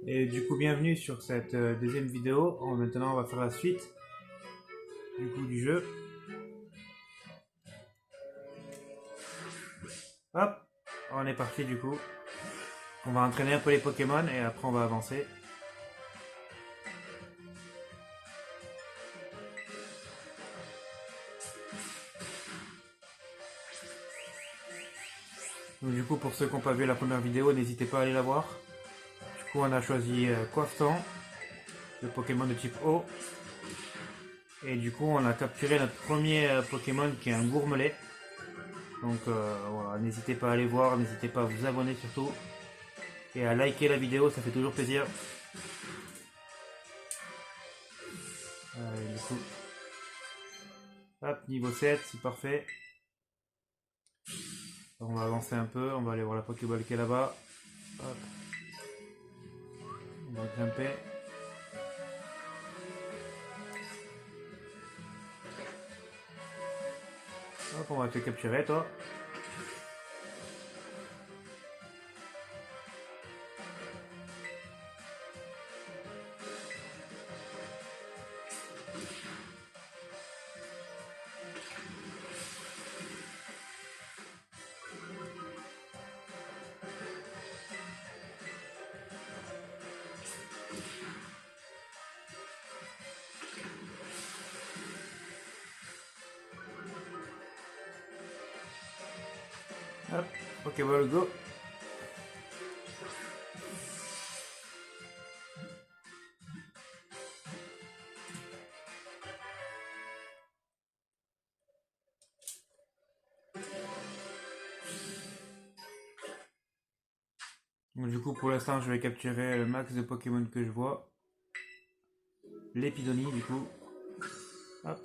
Et du coup, bienvenue sur cette deuxième vidéo. Maintenant, on va faire la suite du jeu. Hop, on est parti du coup. On va entraîner un peu les Pokémon et après on va avancer. Donc du coup, pour ceux qui n'ont pas vu la première vidéo, n'hésitez pas à aller la voir. Du coup, on a choisi Coifton, le Pokémon de type eau. Et du coup, on a capturé notre premier Pokémon qui est un Gourmelet. Donc voilà, n'hésitez pas à aller voir, n'hésitez pas à vous abonner surtout. Et à liker la vidéo, ça fait toujours plaisir. Du coup, hop, niveau 7, c'est parfait. On va avancer un peu, on va aller voir la Pokéball qui est là-bas. Hop. On va grimper. Hop, on va te capturer toi. Hop, Pokéball go. Donc, du coup, pour l'instant, je vais capturer le max de Pokémon que je vois. L'épidonie, du coup. Hop.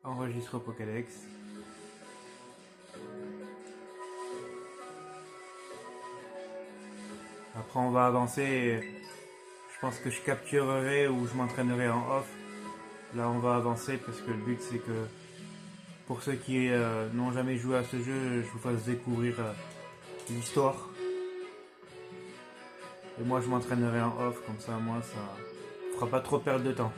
Enregistre au Pokédex. Après, on va avancer. Je pense que je capturerai ou je m'entraînerai en off. Là, on va avancer parce que le but, c'est que pour ceux qui n'ont jamais joué à ce jeu, je vous fasse découvrir l'histoire. Et moi, je m'entraînerai en off, comme ça, moi, ça fera pas trop perdre de temps.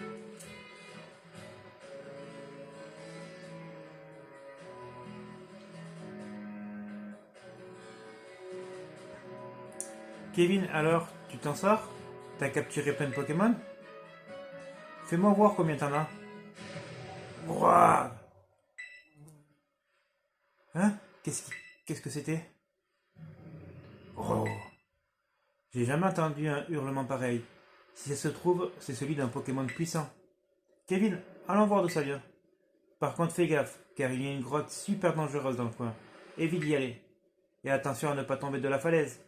Kevin, alors, tu t'en sors? T'as capturé plein de Pokémon? Fais-moi voir combien t'en as. Wouah. Hein? Qu'est-ce que c'était? Oh, j'ai jamais entendu un hurlement pareil. Si ça se trouve, c'est celui d'un Pokémon puissant. Kevin, allons voir d'où ça vient. Par contre, fais gaffe, car il y a une grotte super dangereuse dans le coin. Évite d'y aller. Et attention à ne pas tomber de la falaise.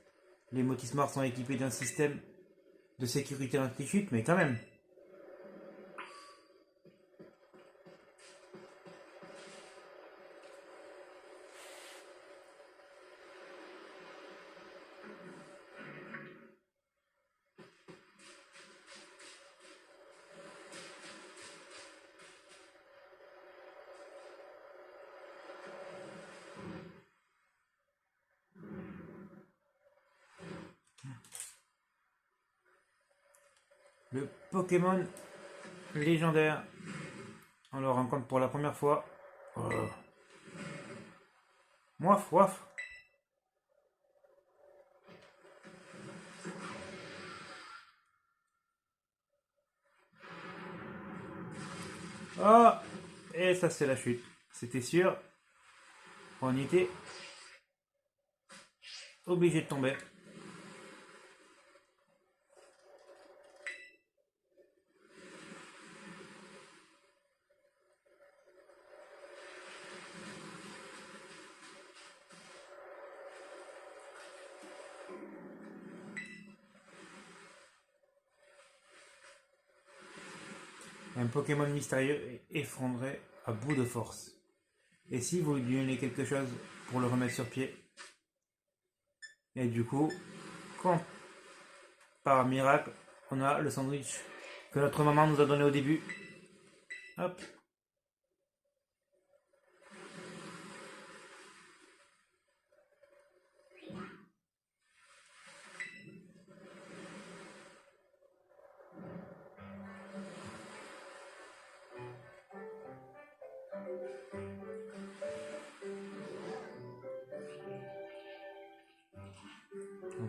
Les Motismars sont équipés d'un système de sécurité anti-chute, mais quand même. Le Pokémon légendaire, on le rencontre pour la première fois. Oh. Moif, waf. Oh, et ça c'est la chute. C'était sûr. On y était obligé de tomber. Un Pokémon mystérieux est effondré à bout de force. Et si vous lui donnez quelque chose pour le remettre sur pied? Et du coup, quand par miracle, on a le sandwich que notre maman nous a donné au début. Hop.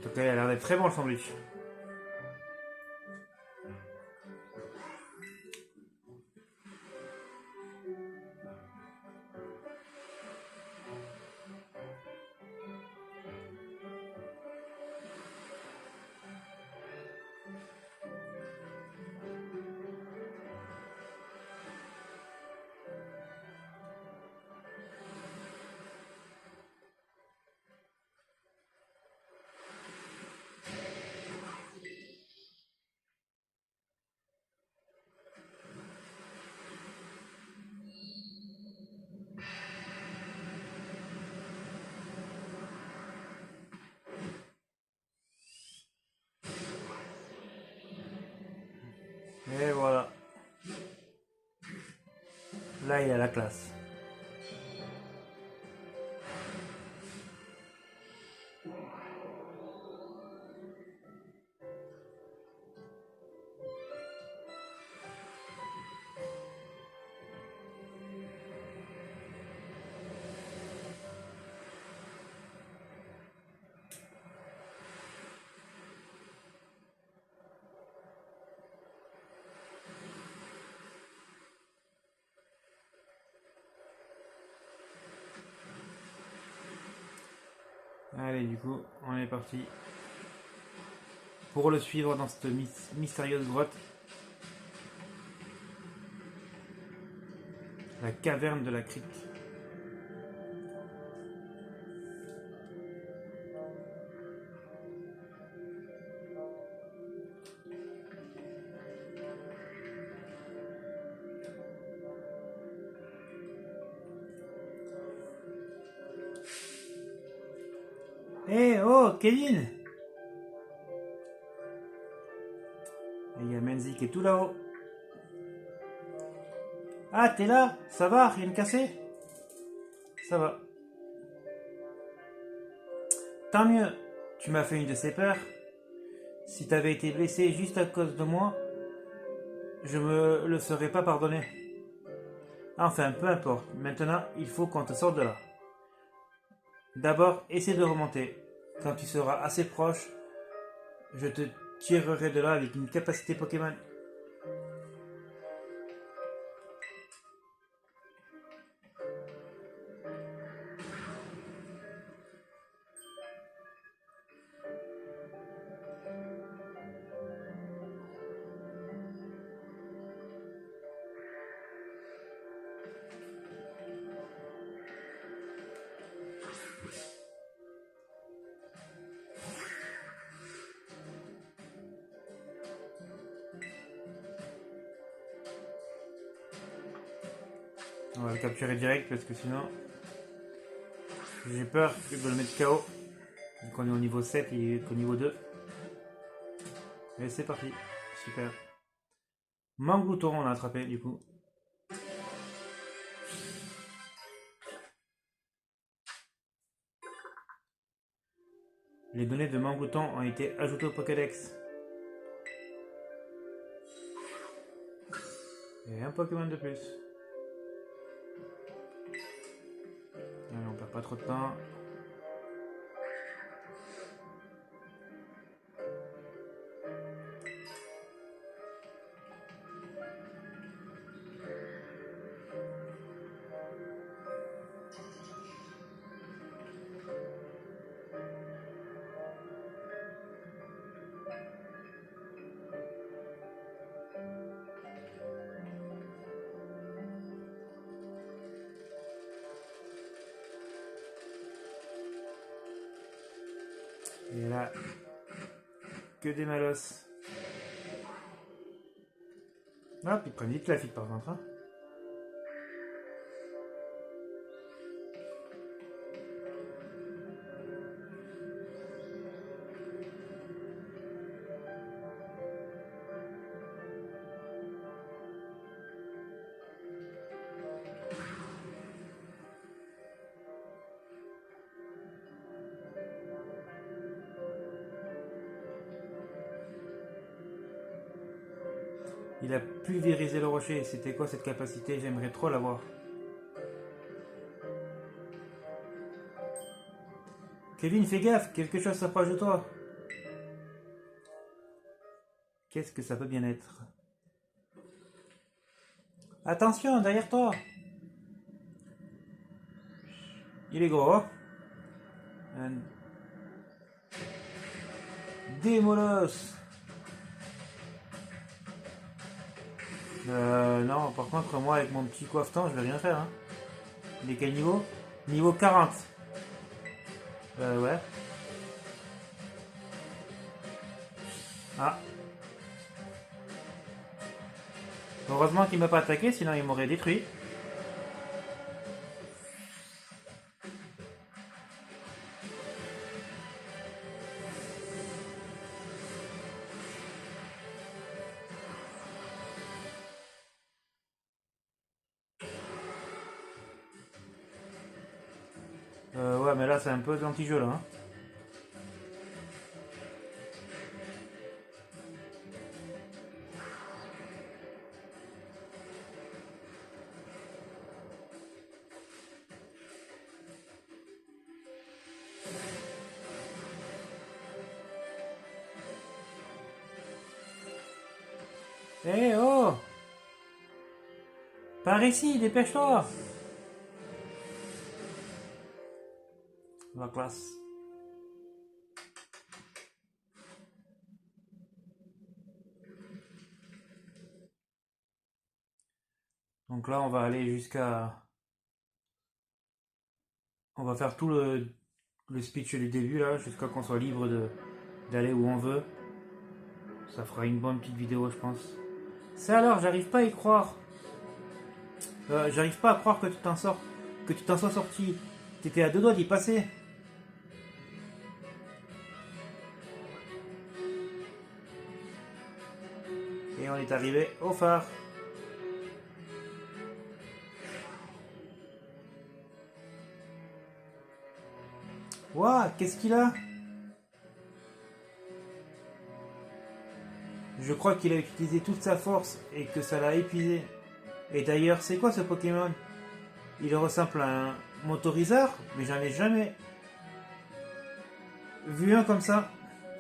tout cas, il a l'air d'être très bon le sandwich. Et voilà. Là, il a la classe. Allez, du coup, on est parti pour le suivre dans cette mystérieuse grotte. La caverne de la crypte. Eh oh, Kevin! Et il y a Menzi qui est tout là-haut. Ah, t'es là? Ça va? Rien de cassé? Ça va. Tant mieux, tu m'as fait une de ces peurs. Si t'avais été blessé juste à cause de moi, je me le serais pas pardonné. Enfin, peu importe. Maintenant, il faut qu'on te sorte de là. D'abord, essaie de remonter. Quand tu seras assez proche, je te tirerai de là avec une capacité Pokémon. On va le capturer direct parce que sinon j'ai peur de le mettre KO. Donc on est au niveau 7 et qu'au niveau 2. Et c'est parti. Super. Mangouton on l'a attrapé du coup. Les données de Mangouton ont été ajoutées au Pokédex. Et un Pokémon de plus. Allez, on perd pas trop de temps. Et là, que des malos. Ah, puis ils prennent vite la fille par contre. Hein. Il a pulvérisé le rocher. C'était quoi cette capacité? J'aimerais trop l'avoir. Kevin, fais gaffe, quelque chose s'approche de toi. Qu'est-ce que ça peut bien être? Attention, derrière toi! Il est gros, hein? Démolos! Non, par contre, moi, avec mon petit coiffeton, je vais rien faire, hein. Il est quel niveau? Niveau 40. Ouais. Ah. Heureusement qu'il m'a pas attaqué, sinon il m'aurait détruit. Ouais, mais là, c'est un peu de l'anti-jeu, là, hein. Eh oh! Par ici, dépêche-toi! La classe. Donc là, on va aller jusqu'à... On va faire tout le speech du début, là, jusqu'à qu'on soit libre d'aller où on veut. Ça fera une bonne petite vidéo, je pense. C'est alors, j'arrive pas à y croire. J'arrive pas à croire que tu t'en sors, que tu t'en sois sorti. T'étais à deux doigts d'y passer. Et on est arrivé au phare. Ouah, qu'est-ce qu'il a? Je crois qu'il a utilisé toute sa force et que ça l'a épuisé. Et d'ailleurs, c'est quoi ce Pokémon? Il ressemble à un motoriseur, mais j'en ai jamais vu un comme ça.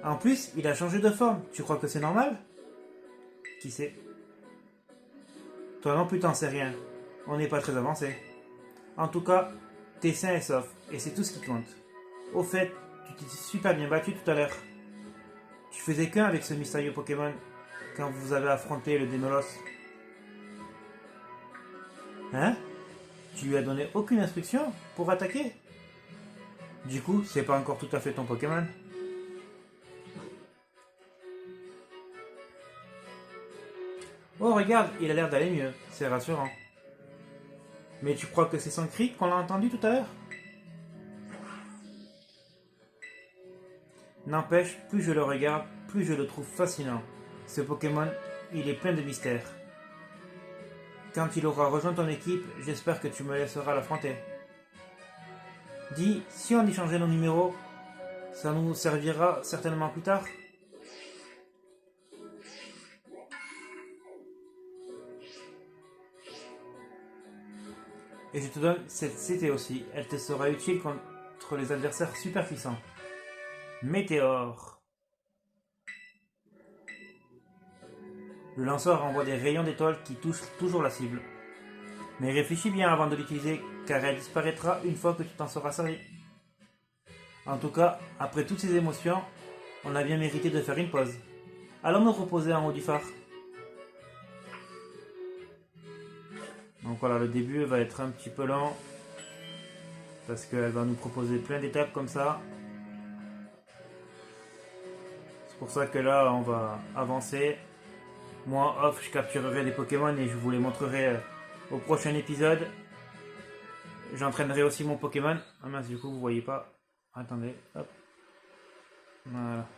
En plus, il a changé de forme. Tu crois que c'est normal? Qui sait? Toi non plus t'en sais rien. On n'est pas très avancé. En tout cas, t'es sain et sauf, et c'est tout ce qui compte. Au fait, tu t'es super bien battu tout à l'heure. Tu faisais qu'un avec ce mystérieux Pokémon quand vous avez affronté le Démolos. Hein? Tu lui as donné aucune instruction pour attaquer? Du coup, c'est pas encore tout à fait ton Pokémon. Oh, regarde, il a l'air d'aller mieux. C'est rassurant. Mais tu crois que c'est son cri qu'on l'a entendu tout à l'heure? N'empêche, plus je le regarde, plus je le trouve fascinant. Ce Pokémon, il est plein de mystères. Quand il aura rejoint ton équipe, j'espère que tu me laisseras l'affronter. Dis, si on échangeait nos numéros, ça nous servira certainement plus tard. Et je te donne cette CT aussi, elle te sera utile contre les adversaires super puissants. Météore. Le lanceur envoie des rayons d'étoiles qui touchent toujours la cible. Mais réfléchis bien avant de l'utiliser, car elle disparaîtra une fois que tu t'en seras servi. En tout cas, après toutes ces émotions, on a bien mérité de faire une pause. Allons nous reposer en haut du phare. Donc voilà, le début va être un petit peu lent, parce qu'elle va nous proposer plein d'étapes comme ça. C'est pour ça que là, on va avancer. Moi, off, je capturerai des Pokémon et je vous les montrerai au prochain épisode. J'entraînerai aussi mon Pokémon. Ah mince, du coup, vous voyez pas. Attendez, hop. Voilà.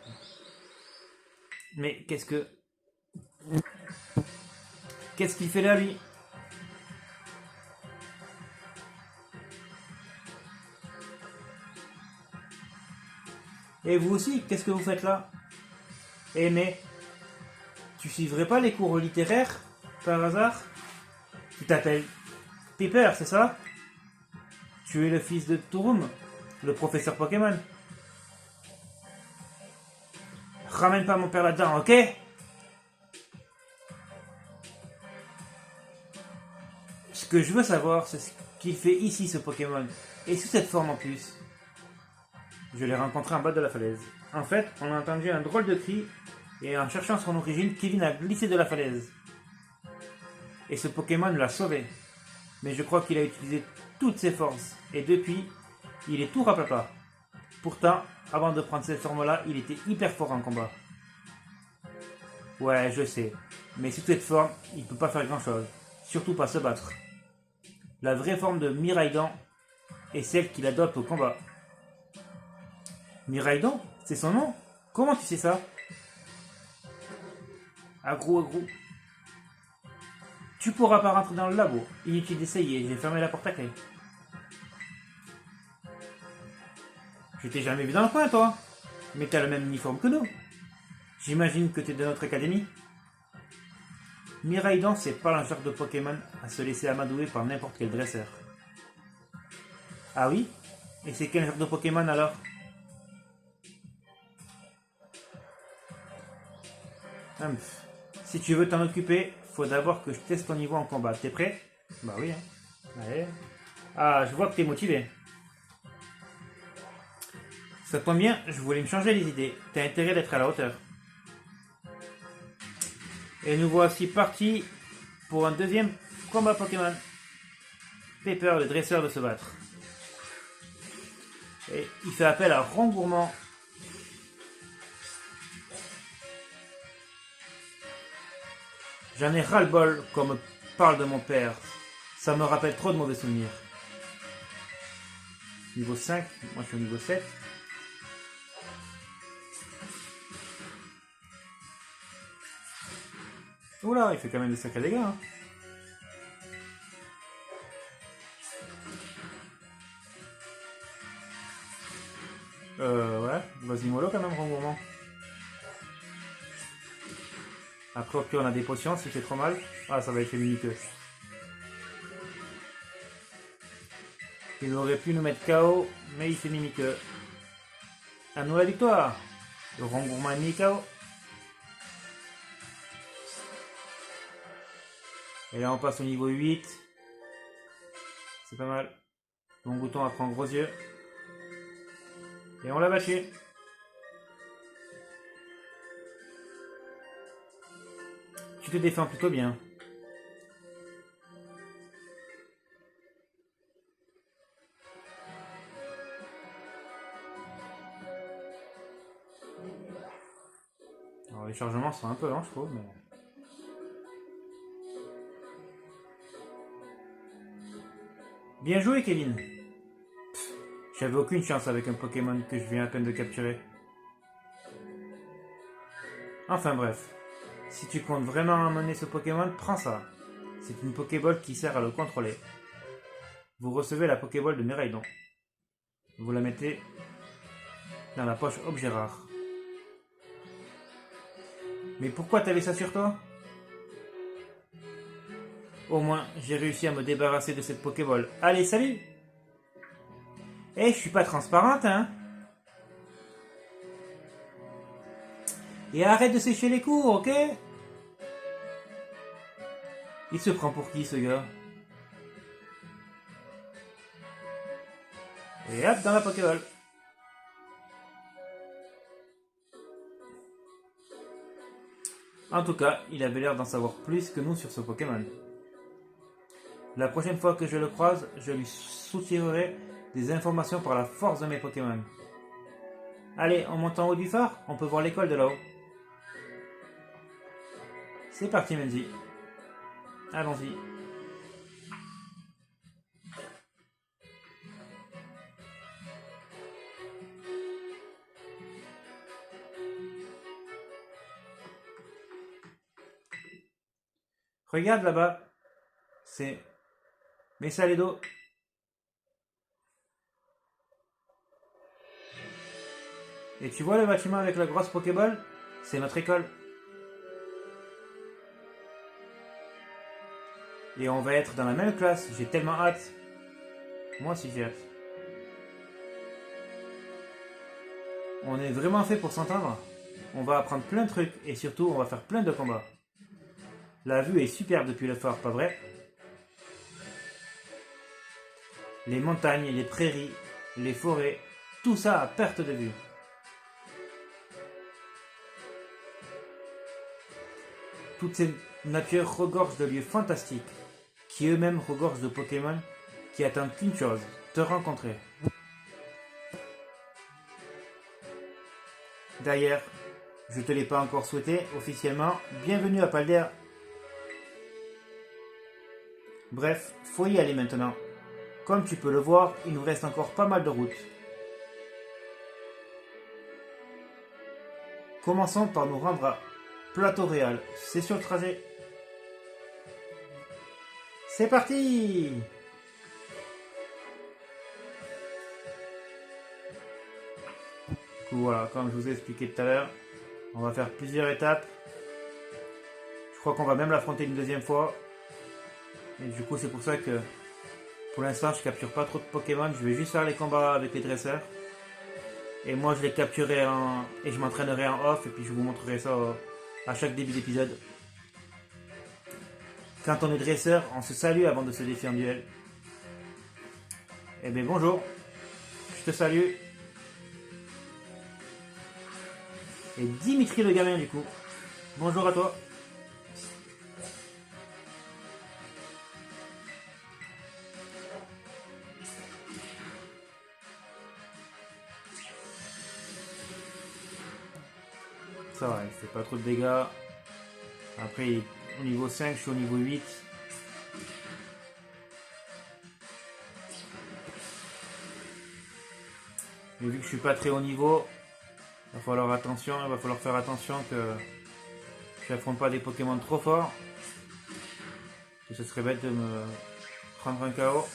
Mais qu'est-ce que... Qu'est-ce qu'il fait là, lui? Et vous aussi, qu'est-ce que vous faites là? Eh mais... Tu suivrais pas les cours littéraires, par hasard? Tu t'appelles Piper, c'est ça? Tu es le fils de Turum, le professeur Pokémon. Ramène pas mon père là-dedans, ok? que je veux savoir, c'est ce qu'il fait ici, ce Pokémon. Et sous cette forme en plus. Je l'ai rencontré en bas de la falaise. En fait, on a entendu un drôle de cri, et en cherchant son origine, Kevin a glissé de la falaise. Et ce Pokémon l'a sauvé. Mais je crois qu'il a utilisé toutes ses forces. Et depuis, il est tout raplapla. Pourtant, avant de prendre cette forme-là, il était hyper fort en combat. Ouais, je sais. Mais sous cette forme, il peut pas faire grand-chose. Surtout pas se battre. La vraie forme de Miraidon est celle qu'il adopte au combat. Miraidon, c'est son nom? Comment tu sais ça? Agrou. Tu pourras pas rentrer dans le labo. Inutile d'essayer, j'ai fermé la porte à clé. Je t'ai jamais vu dans le coin, toi. Mais t'as le même uniforme que nous. J'imagine que t'es de notre académie. Miraidon, c'est pas un genre de Pokémon à se laisser amadouer par n'importe quel dresseur. Ah oui? Et c'est quel genre de Pokémon alors? Si tu veux t'en occuper, faut d'abord que je teste ton niveau en combat. T'es prêt? Bah oui, hein. Allez. Ah, je vois que t'es motivé. Ça tombe bien, je voulais me changer les idées. T'as intérêt d'être à la hauteur. Et nous voici partis pour un deuxième combat Pokémon. Pepper, le dresseur, de se battre. Et il fait appel à Rongourmand. J'en ai ras-le-bol qu'on me parle de mon père. Ça me rappelle trop de mauvais souvenirs. Niveau 5, moi je suis au niveau 7. Oula, il fait quand même des sacrés dégâts. Hein. Ouais, vas-y mollo quand même, Rongourmand. Après, ok, on a des potions, si fait trop mal. Ah, ça va être mimiqueux. Il aurait pu nous mettre KO, mais il fait mimiqueux. À nous la victoire. Le Rongourmand est mis KO. Et là, on passe au niveau 8. C'est pas mal. Mon bouton apprend gros yeux. Et on l'a battu. Tu te défends plutôt bien. Alors les chargements sont un peu lents, je trouve, mais... Bien joué, Kevin. J'avais aucune chance avec un Pokémon que je viens à peine de capturer. Enfin bref. Si tu comptes vraiment amener ce Pokémon, prends ça. C'est une Pokéball qui sert à le contrôler. Vous recevez la Pokéball de Miraidon. Vous la mettez dans la poche objet rare. Mais pourquoi t'avais ça sur toi? Au moins, j'ai réussi à me débarrasser de cette Pokéball. Allez, salut! Eh, je suis pas transparente, hein? Et arrête de sécher les cours, ok? Il se prend pour qui, ce gars? Et hop, dans la Pokéball. En tout cas, il avait l'air d'en savoir plus que nous sur ce Pokémon. La prochaine fois que je le croise, je lui soutirerai des informations par la force de mes Pokémon. Allez, on monte en haut du phare, on peut voir l'école de là-haut. C'est parti, Menzi. Allons-y. Regarde là-bas. C'est Messaledo. Et tu vois le bâtiment avec la grosse Pokéball? C'est notre école. Et on va être dans la même classe. J'ai tellement hâte. Moi aussi j'ai hâte. On est vraiment fait pour s'entendre. On va apprendre plein de trucs et surtout on va faire plein de combats. La vue est superbe depuis le phare, pas vrai? les montagnes, les prairies, les forêts, tout ça à perte de vue. Toutes ces natures regorgent de lieux fantastiques, qui eux-mêmes regorgent de Pokémon qui attendent qu'une chose, te rencontrer. D'ailleurs, je te l'ai pas encore souhaité officiellement, bienvenue à Paldea. Bref, faut y aller maintenant. Comme tu peux le voir, il nous reste encore pas mal de route. Commençons par nous rendre à Plateau Réal. C'est sur le trajet. C'est parti! Voilà, comme je vous ai expliqué tout à l'heure, on va faire plusieurs étapes. Je crois qu'on va même l'affronter une deuxième fois. Et du coup, c'est pour ça que pour l'instant, je capture pas trop de Pokémon. Je vais juste faire les combats avec les dresseurs. Et moi, je les capturerai et je m'entraînerai en off. Et puis, je vous montrerai ça à chaque début d'épisode. Quand on est dresseur, on se salue avant de se défier en duel. Eh bien, bonjour. Je te salue. Et Dimitri le gamin, du coup. Bonjour à toi. Ça va, il fait pas trop de dégâts. Après, au niveau 5, je suis au niveau 8. Mais vu que je suis pas très haut niveau, il va falloir faire attention que je n'affronte pas des Pokémon trop forts. Que ce serait bête de me prendre un KO.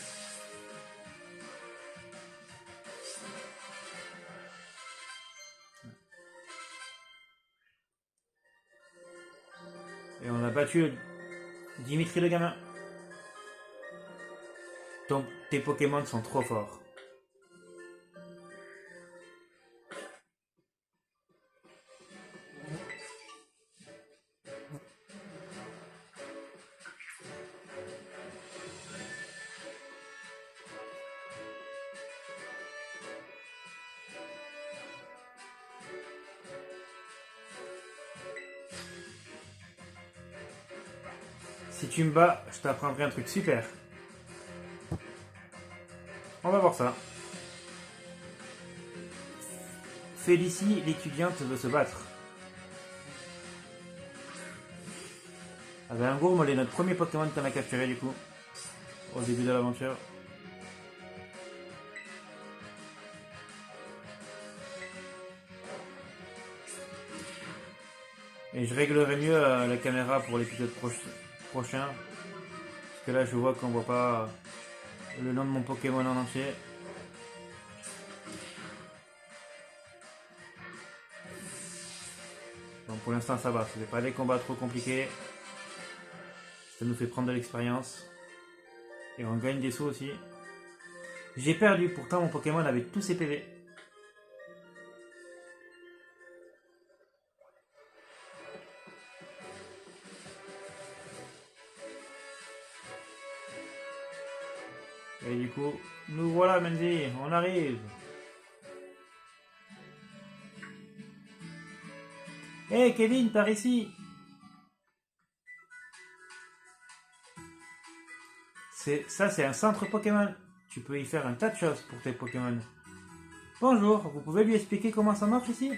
Et on a battu Dimitri le gamin. Donc tes Pokémon sont trop forts. Si tu me bats, je t'apprendrai un truc super. On va voir ça. Félicie, l'étudiante, veut se battre. Ah ben, en gros, est notre premier Pokémon qu'on a capturé du coup, au début de l'aventure. Et je réglerai mieux la caméra pour l'épisode prochain. Parce que là, je vois qu'on voit pas le nom de mon Pokémon en entier. Donc pour l'instant, ça va. Ce n'est pas des combats trop compliqués. Ça nous fait prendre de l'expérience. Et on gagne des sous aussi. J'ai perdu, pourtant mon Pokémon avait tous ses PV. Et du coup, nous voilà Mendy, on arrive. Hé Kevin, par ici. Ça c'est un centre Pokémon. Tu peux y faire un tas de choses pour tes Pokémon. Bonjour, vous pouvez lui expliquer comment ça marche ici?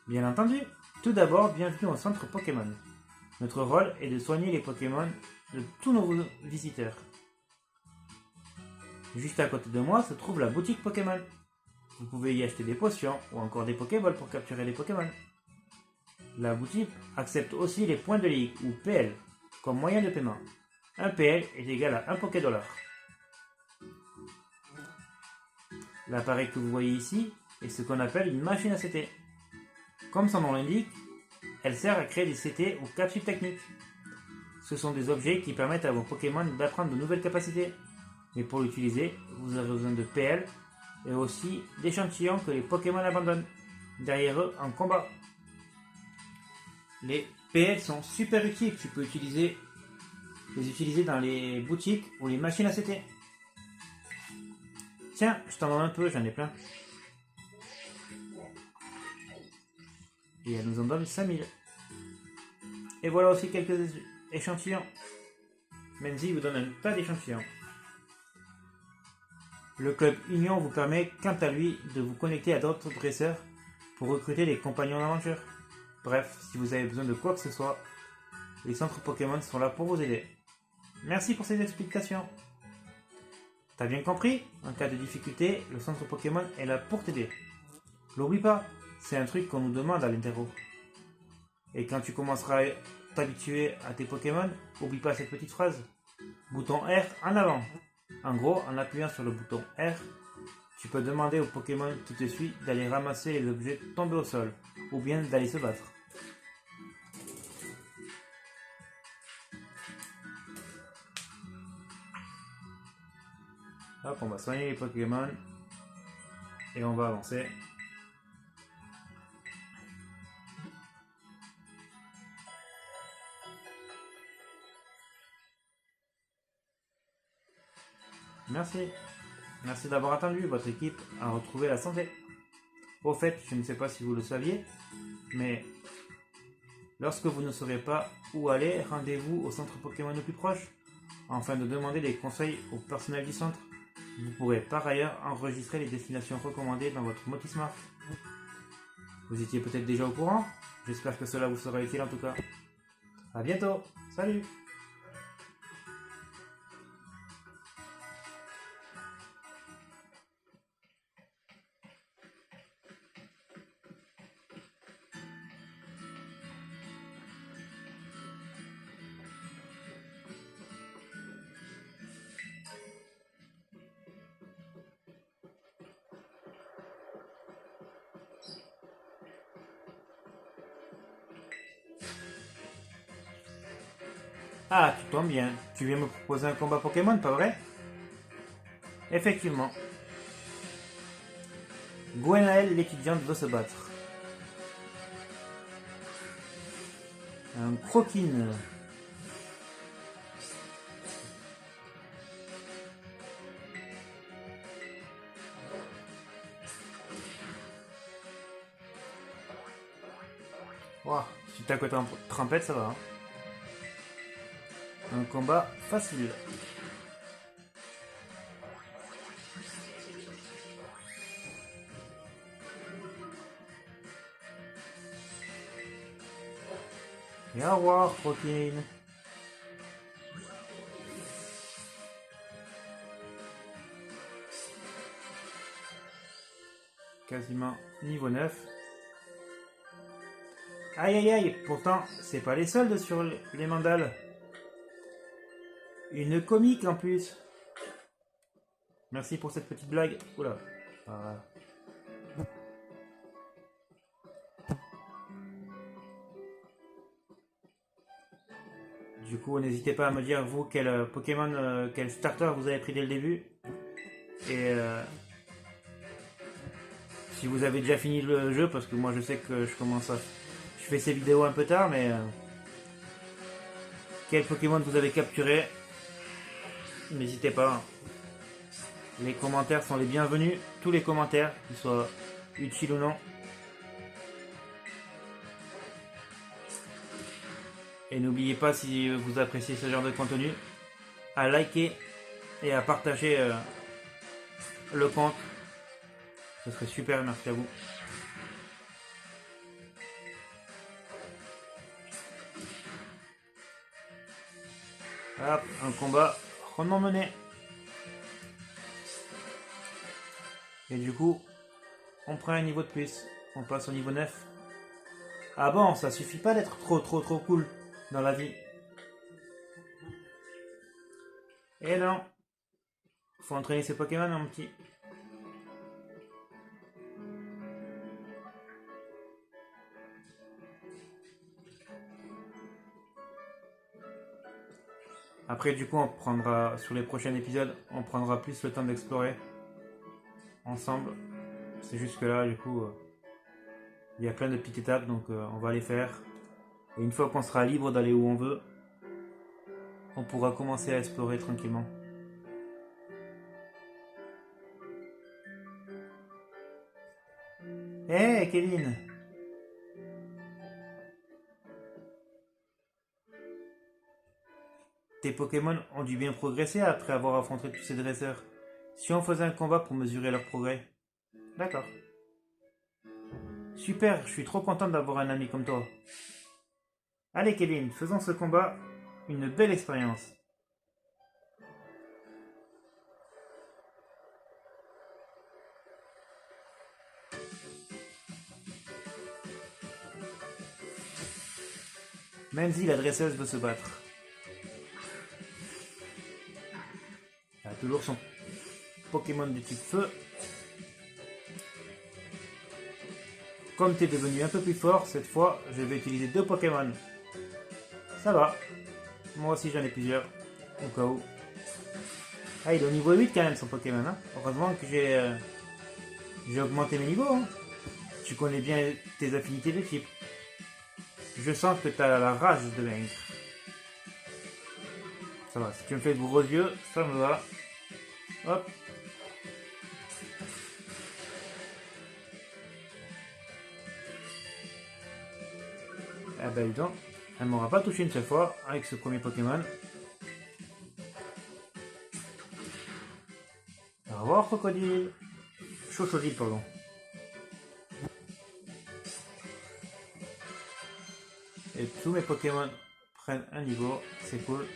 Bien entendu. Tout d'abord, bienvenue au centre Pokémon. Notre rôle est de soigner les Pokémon de tous nos visiteurs. Juste à côté de moi se trouve la boutique Pokémon. Vous pouvez y acheter des potions ou encore des Pokéballs pour capturer les Pokémon. La boutique accepte aussi les points de ligue ou PL comme moyen de paiement. Un PL est égal à 1 Pokédollar. L'appareil que vous voyez ici est ce qu'on appelle une machine à CT. Comme son nom l'indique, elle sert à créer des CT ou capsules techniques. Ce sont des objets qui permettent à vos Pokémon d'apprendre de nouvelles capacités. Mais pour l'utiliser, vous avez besoin de PL et aussi d'échantillons que les Pokémon abandonnent derrière eux en combat. Les PL sont super utiles, tu peux les utiliser dans les boutiques ou les machines à CT. Tiens, je t'en donne un peu, j'en ai plein. Et elle nous en donne 5000. Et voilà aussi quelques échantillons. Menzi vous donne un tas d'échantillons. Le club Union vous permet, quant à lui, de vous connecter à d'autres dresseurs pour recruter des compagnons d'aventure. Bref, si vous avez besoin de quoi que ce soit, les centres Pokémon sont là pour vous aider. Merci pour ces explications. T'as bien compris? En cas de difficulté, le centre Pokémon est là pour t'aider. L'oublie pas, c'est un truc qu'on nous demande à l'interro. Et quand tu commenceras à t'habituer à tes Pokémon, oublie pas cette petite phrase. Bouton R en avant. En gros, en appuyant sur le bouton R, tu peux demander au Pokémon qui te suit d'aller ramasser les objets tombés au sol, ou bien d'aller se battre. Hop, on va soigner les Pokémon, et on va avancer. Merci. Merci d'avoir attendu, votre équipe a retrouvé la santé. Au fait, je ne sais pas si vous le saviez, mais lorsque vous ne saurez pas où aller, rendez-vous au centre Pokémon le plus proche, afin de demander des conseils au personnel du centre. Vous pourrez par ailleurs enregistrer les destinations recommandées dans votre Motismart. Vous étiez peut-être déjà au courant? J'espère que cela vous sera utile en tout cas. A bientôt, salut! Ah, tu tombes bien. Tu viens me proposer un combat Pokémon, pas vrai? Effectivement. Gwenaël, l'étudiante, veut se battre. Un Croquine. Wow, si t'as côté trempette, ça va. Hein. Un combat facile. Et au revoir, Croquine. Quasiment niveau 9. Aïe aïe aïe, pourtant, c'est pas les soldes sur les mandales. Une comique en plus. Merci pour cette petite blague. Oula. Voilà. Du coup, n'hésitez pas à me dire, vous, quel Pokémon, quel starter vous avez pris dès le début. Et si vous avez déjà fini le jeu, parce que moi je sais que je fais ces vidéos un peu tard, mais quel Pokémon vous avez capturé? N'hésitez pas. Les commentaires sont les bienvenus. Tous les commentaires, qu'ils soient utiles ou non. Et n'oubliez pas, si vous appréciez ce genre de contenu, à liker et à partager le compte. Ce serait super, merci à vous. Hop, un combat rondement mené. Et du coup, on prend un niveau de plus. On passe au niveau 9. Ah bon, ça suffit pas d'être trop cool dans la vie. Et non. Faut entraîner ses Pokémon, mon petit. Après, du coup, on prendra, sur les prochains épisodes, on prendra plus le temps d'explorer ensemble. C'est juste que là, du coup, il y a plein de petites étapes, donc on va les faire. Et une fois qu'on sera libre d'aller où on veut, on pourra commencer à explorer tranquillement. Hé, hey, Kevin! Tes Pokémon ont dû bien progresser après avoir affronté tous ces dresseurs. Si on faisait un combat pour mesurer leur progrès. D'accord. Super, je suis trop content d'avoir un ami comme toi. Allez Kevin, faisons ce combat une belle expérience. Menzi, la dresseuse, veut se battre. Elle a toujours son Pokémon de type feu. Comme tu es devenu un peu plus fort, cette fois, je vais utiliser 2 Pokémon. Ça va. Moi aussi, j'en ai plusieurs. Au cas où. Ah, il est au niveau 8 quand même, son Pokémon. Hein. Heureusement que j'ai augmenté mes niveaux. Hein. Tu connais bien tes affinités de type. Je sens que tu as la rage de vaincre. Ça va, si tu me fais de gros yeux, ça me va. Hop. Ah ben dis donc, elle m'aura pas touché une seule fois avec ce premier Pokémon. Au revoir crocodile. Chocodile, pardon. Et tous mes Pokémon prennent un niveau, c'est cool.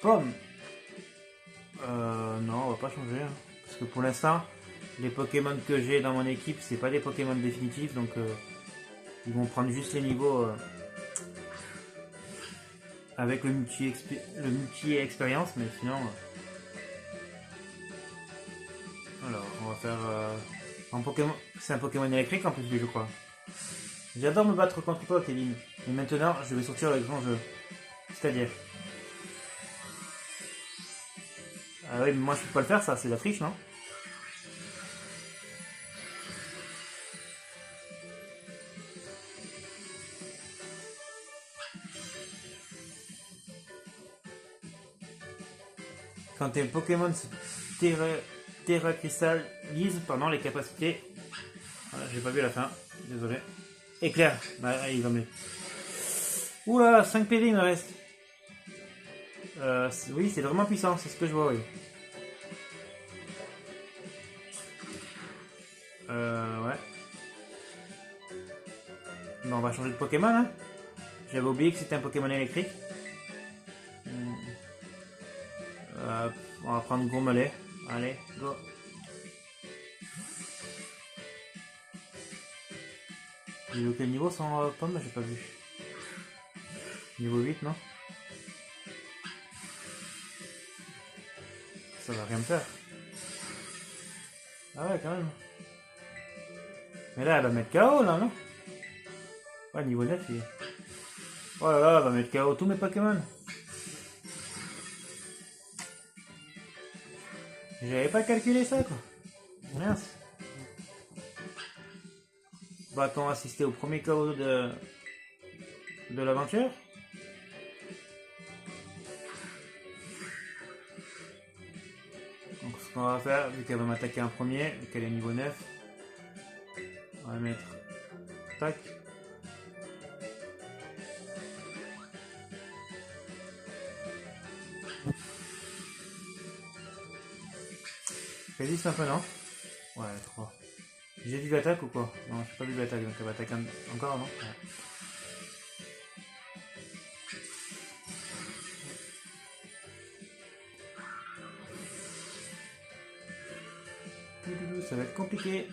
Pomme. Non, on va pas changer. Hein. Parce que pour l'instant, les Pokémon que j'ai dans mon équipe, c'est pas des Pokémon définitifs, donc ils vont prendre juste les niveaux avec le multi-expérience, mais sinon... alors, on va faire... un Pokémon... C'est un Pokémon électrique en plus, lui, je crois. J'adore me battre contre toi, Kevin. Mais maintenant, je vais sortir le grand jeu. C'est-à-dire... ah oui, mais moi je peux pas le faire, ça, c'est de la triche, non? Quand tes Pokémon se terra-cristallisent pendant les capacités... voilà, j'ai pas vu la fin, désolé. Éclair, bah, il va me... oula, 5 PV il me reste. Oui, c'est vraiment puissant, c'est ce que je vois, oui. Ouais. Bon, on va changer de Pokémon, hein. J'avais oublié que c'était un Pokémon électrique. On va prendre Gourmelet. Allez, go. Il est quel niveau sans pomme? J'ai pas vu. Niveau 8, non? Ça va rien me faire. Ah ouais, quand même. Mais là, elle va mettre KO, là, non? Ouais, niveau 9, il est... oh là là, elle va mettre KO tous mes Pokémon. J'avais pas calculé ça, quoi. Mince. Va-t-on assister au premier KO de l'aventure? Donc ce qu'on va faire, vu qu'elle va m'attaquer en premier, vu qu'elle est niveau 9, on va mettre... tac. Résiste un peu, non? Ouais, 3. J'ai vu l'attaque ou quoi? Non, j'ai pas vu l'attaque, donc elle va attaquer encore, non? Ouais. Ça va être compliqué.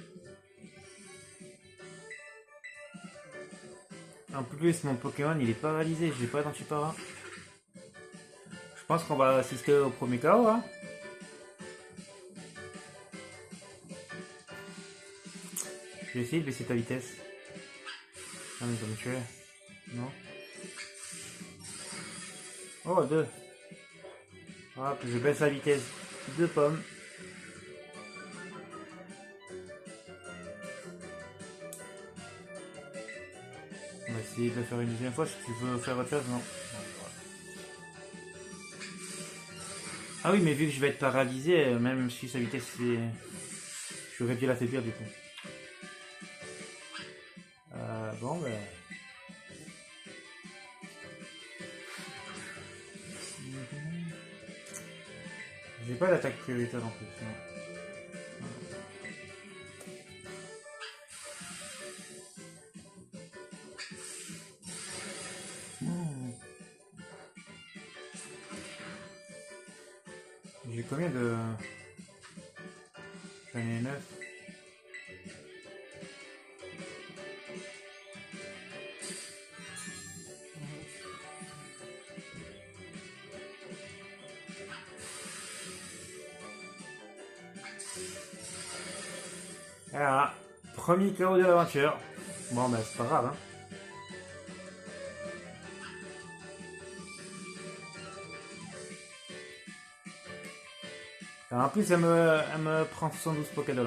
En plus, mon Pokémon il est paralysé, j'ai pas d'antipara. Je pense qu'on va assister au premier KO, hein. Je vais essayer de baisser ta vitesse. Ah mais ça me tuer. Non. Oh, 2. Hop, je baisse la vitesse. 2 pommes. On va essayer de le faire une deuxième fois si tu veux faire autre chose, non. Ah oui, mais vu que je vais être paralysé, même si sa vitesse J'aurais dû l'affaiblir du coup. Bon, ben... J'ai pas d'attaque prioritaire en plus. Non. J'ai combien de... J'en ai 9. Voilà, premier KO de l'aventure. Bon, ben c'est pas grave, hein. Alors, en plus, elle me prend 72 $.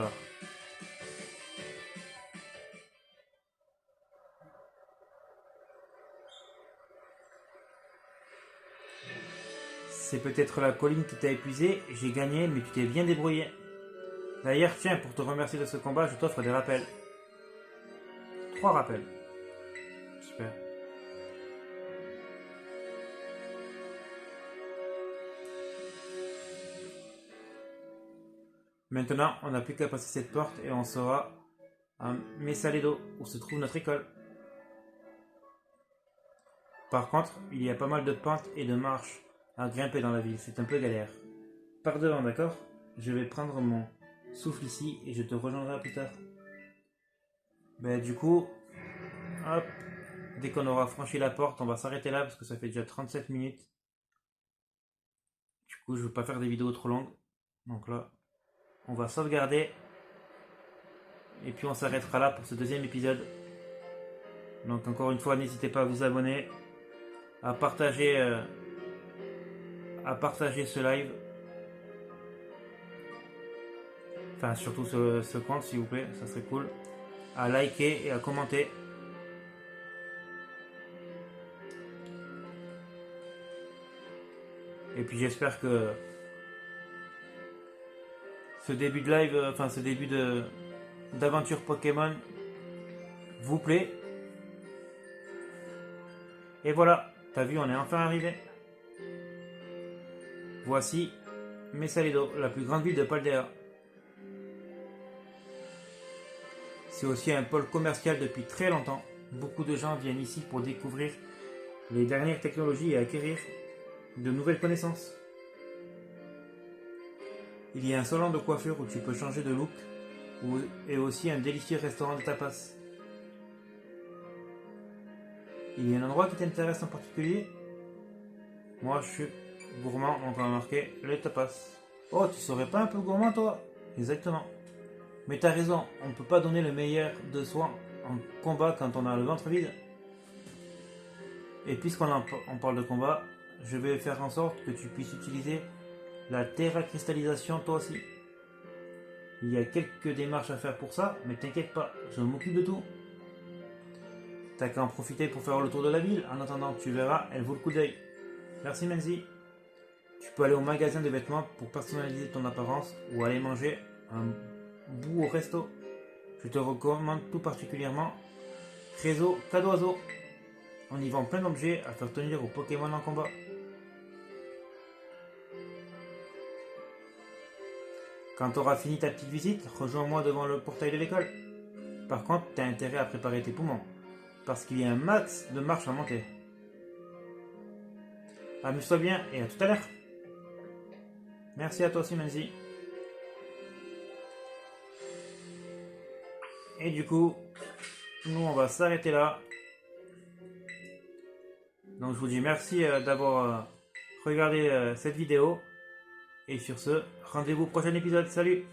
C'est peut-être la colline qui t'a épuisé, j'ai gagné, mais tu t'es bien débrouillé. D'ailleurs, tiens, pour te remercier de ce combat, je t'offre des rappels. 3 rappels. Super. Maintenant, on n'a plus qu'à passer cette porte et on sera à Mesaledo, où se trouve notre école. Par contre, il y a pas mal de pentes et de marches à grimper dans la ville, c'est un peu galère. Par devant, d'accord? Je vais prendre mon souffle ici et je te rejoindrai plus tard. Ben du coup, hop, dès qu'on aura franchi la porte, on va s'arrêter là parce que ça fait déjà 37 minutes. Du coup, je ne veux pas faire des vidéos trop longues. Donc là, on va sauvegarder. Et puis on s'arrêtera là pour ce deuxième épisode. Donc encore une fois, n'hésitez pas à vous abonner, à partager ce live. Enfin, surtout ce compte, s'il vous plaît, ça serait cool. À liker et à commenter. Et puis j'espère que ce début de live, ce début d'aventure Pokémon vous plaît. Et voilà, t'as vu, on est enfin arrivé. Voici Mesaledo, la plus grande ville de Paldea. C'est aussi un pôle commercial depuis très longtemps. Beaucoup de gens viennent ici pour découvrir les dernières technologies et acquérir de nouvelles connaissances. Il y a un salon de coiffure où tu peux changer de look et aussi un délicieux restaurant de tapas. Il y a un endroit qui t'intéresse en particulier? Moi je suis gourmand, donc on va marquer les tapas. Oh, tu serais pas un peu gourmand toi? Exactement. Mais t'as raison, on ne peut pas donner le meilleur de soi en combat quand on a le ventre vide. Et puisqu'on parle de combat, je vais faire en sorte que tu puisses utiliser la terra-cristallisation toi aussi. Il y a quelques démarches à faire pour ça, mais t'inquiète pas, je m'occupe de tout. T'as qu'à en profiter pour faire le tour de la ville, en attendant tu verras, elle vaut le coup d'œil. Merci Menzi. Tu peux aller au magasin de vêtements pour personnaliser ton apparence ou aller manger un bout au resto. Je te recommande tout particulièrement Réseau Cadoiseau. On y vend plein d'objets à faire tenir aux Pokémon en combat. Quand tu auras fini ta petite visite, rejoins-moi devant le portail de l'école. Par contre, tu as intérêt à préparer tes poumons, parce qu'il y a un max de marches à monter. Amuse-toi bien et à tout à l'heure. Merci à toi aussi, Menzi. Et du coup, nous on va s'arrêter là. Donc je vous dis merci d'avoir regardé cette vidéo. Et sur ce, rendez-vous au prochain épisode. Salut!